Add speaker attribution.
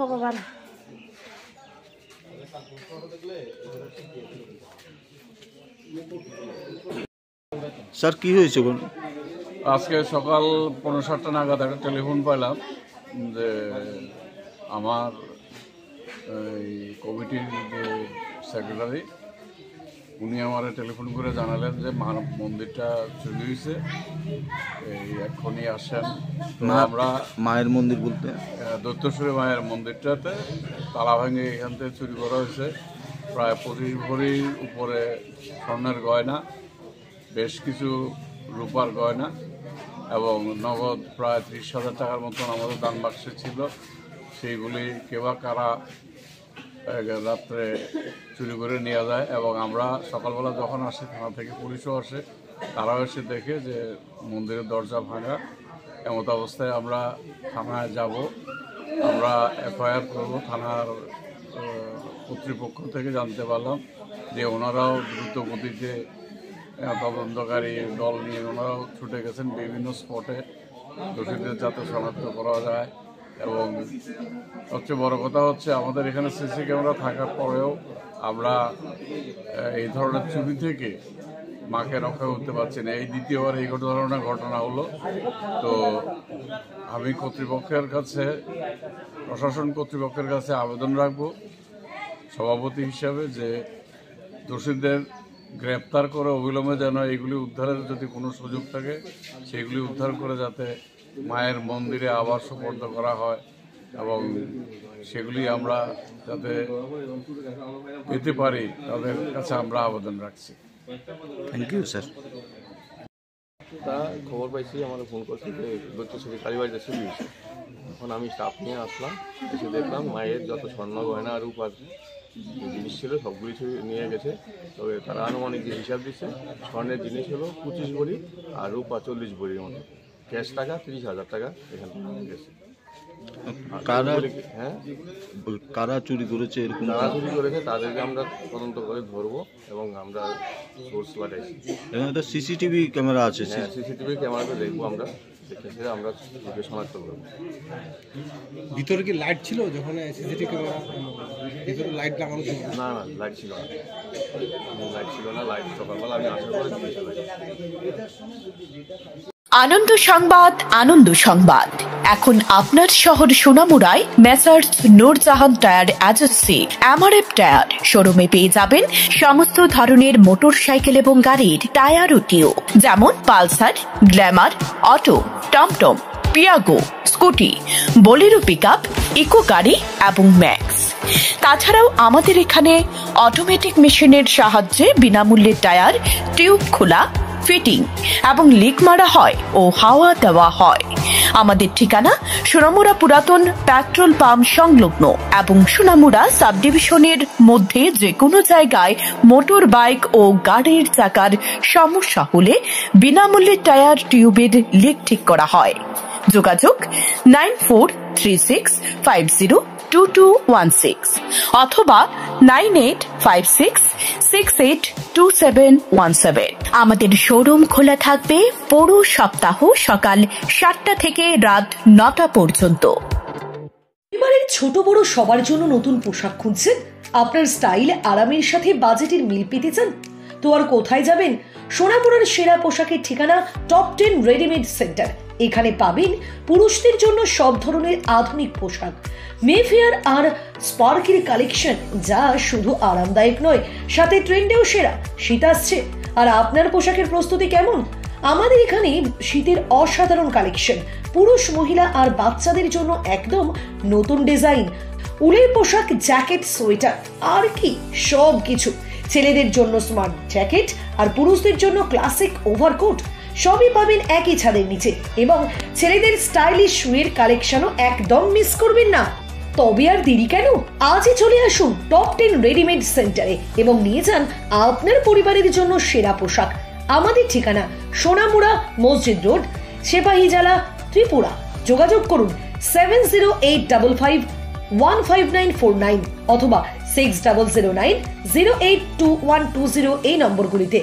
Speaker 1: ভগবান
Speaker 2: স্যার কি হয়েছে?
Speaker 3: আজকে সকাল ৫:৩০ নাগাদ একটা টেলিফোন পাইলাম যে আমার এই কমিটির যে সেক্রেটারি উনি আমার টেলিফোন করে জানালেন যে মন্দিরটা চুরি হয়েছে, এই এক্ষুনি আসেন। আমরা
Speaker 2: মায়ের মন্দির বলতে
Speaker 3: দৈত্যেশ্বরী মায়ের মন্দিরটাতে তালা ভেঙে এখান থেকে চুরি করা হয়েছে প্রায় ২৫ ভরির উপরে স্বর্ণের গয়না, বেশ কিছু রূপার গয়না এবং নগদ প্রায় ৩০,০০০ টাকার মতন আমাদের দান বাক্সে ছিল। সেইগুলি কেবা কারা রাত্রে চুরি করে নিয়ে যায় এবং আমরা সকালবেলা যখন আসি থানা থেকে পুলিশও আসে, তারাও এসে দেখে যে মন্দিরের দরজা ভাঙা। এমত অবস্থায় আমরা থানায় যাব, আমরা এফআইআর করব। থানার কর্তৃপক্ষ থেকে জানতে পারলাম যে ওনারাও দ্রুত গতিতে তদন্তকারী দল নিয়ে ওনারাও ছুটে গেছেন বিভিন্ন স্পটে দোষীদের যাতে শনাক্ত করা যায়। এবং সবচেয়ে বড় কথা হচ্ছে আমাদের এখানে সিসি ক্যামেরা থাকার পরেও আমরা এই ধরনের চুরি থেকে মাকে রক্ষা করতে পারছি না। এই দ্বিতীয়বার এই ধরনের ঘটনা হলো। তো আমি কর্তৃপক্ষের কাছে, প্রশাসন কর্তৃপক্ষের কাছে আবেদন রাখবো সভাপতি হিসাবে যে দোষীদের গ্রেপ্তার করে অবিলম্বে যেন এইগুলি উদ্ধারের যদি কোনো সুযোগ থাকে সেগুলি উদ্ধার করে যাতে মায়ের মন্দিরে আবার সুপর্দ করা হয় এবং সেগুলি আমরা যাতে পেতে পারি তাদের কাছে আমরা আবেদন রাখছি।
Speaker 2: Thank you sir.
Speaker 4: তা খবর পাইছি, আমাকে ফোন করছে যে দৈত্যেশ্বরী কালীবাড়িতে চুরি হয়েছে। এখন আমি স্টাফ নিয়ে আসলাম, এসে দেখলাম মায়ের যত স্বর্ণ গয়না আর রূপার জিনিস ছিল সবগুলি নিয়ে গেছে। তবে তারা আনুমানিক যে হিসাব দিচ্ছে স্বর্ণের জিনিস হলো ২৫ ভরি আর রূপা ৪০ ভরির মতো, ক্যাশ টাকা ৩০,০০০ টাকা এখান থেকে নিয়ে গেছে।
Speaker 2: কারা চুরি করেছে এরকম?
Speaker 4: যারা চুরি করেছে তাদেরকে আমরা তদন্ত করে ধরবো এবং আমরা সোর্স পাঠাইছি।
Speaker 2: একটা সিসিটিভি ক্যামেরা আছে,
Speaker 4: হ্যাঁ সিসিটিভি ক্যামেরাতে দেখবো, আমরা দেখে আমরা শনাক্ত করবো।
Speaker 5: ভিতরে কি লাইট ছিল যখন সিসিটিভি ক্যামেরা ভিতরে লাইট লাগানো ছিল?
Speaker 4: না না লাইট ছিল না, লাইট ছিল না। লাইট সকালবেলা আমি আসার পরে দিয়েছিলাম।
Speaker 6: আনন্দ সংবাদ, আনন্দ সংবাদ। এখন আপনার শহর সোনামুড়ায় Messrs Nurjahan tyre agency MRF tyre শোরুমে পেয়ে যাবেন সমস্ত ধরনের মোটরসাইকেল এবং গাড়ির টায়ার ও টিউব, যেমন পালসার, গ্ল্যামার, অটো, টমটম, Piaggio, Scooty, Bolero pickup, Eco গাড়ি এবং ম্যাক্স। তাছাড়াও আমাদের এখানে অটোমেটিক মেশিনের সাহায্যে বিনামূল্যে টায়ার, টিউব খোলা, ফিটিং এবং লিক মারা হয় ও হাওয়া দেওয়া হয়। আমাদের ঠিকানা সোনামুড়া পুরাতন পেট্রোল পাম্প সংলগ্ন এবং সোনামুড়া সাব ডিভিশনের মধ্যে যে কোনো জায়গায় মোটর বাইক ও গাড়ির চাকার সমস্যা হলে বিনামূল্যে টায়ার টিউবের লিক ঠিক করা হয়। যোগাযোগ 9436502216 অথবা 9856682717। আমাদের শোরুম খোলা থাকবে পুরো সপ্তাহ সকাল 7টা থেকে রাত 9টা পর্যন্ত।
Speaker 7: পরিবারের ছোট বড় সবার জন্য নতুন পোশাক খুঁজছেন? আপনার স্টাইল আরামের সাথে বাজেটের মিল পেতে চান? তো আর কোথায় যাবেন? সোনামুড়ার সেরা পোশাকের ঠিকানা টপ 10 রেডিমেড সেন্টার। এখানে পাবেন পুরুষদের জন্য সব ধরনের আধুনিক পোশাক, মেফেয়ার আর স্পার্কের কালেকশন, যা শুধু আরামদায়ক নয়, সাথে ট্রেন্ডেও সেরা। শীত আসছে, আর আপনার পোশাকের প্রস্তুতি কেমন? আমাদের এখানে শীতের অসাধারণ কালেকশন, পুরুষ, মহিলা আর বাচ্চাদের জন্য একদম নতুন ডিজাইন, উলের পোশাক, জ্যাকেট, সোয়েটার আর কি সব কিছু। ছেলেদের জন্য স্মার্ট জ্যাকেট আর পুরুষদের জন্য ক্লাসিক ওভারকোট, সবই পাবেন একই ছাদের নিচে। এবং ছেলেদের স্টাইলিশ শুয়ের কালেকশনও একদম মিস করবেন না। তবে আর দেরি কেন? আজই চলে আসুন টপ 10 রেডিমেড সেন্টারে এবং নিয়ে যান আপনার পরিবারের জন্য সেরা পোশাক। আমাদের ঠিকানা সোনামুড়া মসজিদ রোড, সেপাহীজলা, ত্রিপুরা। যোগাযোগ করুন 7085515949 অথবা 6009082120 এই নম্বরগুলিতে।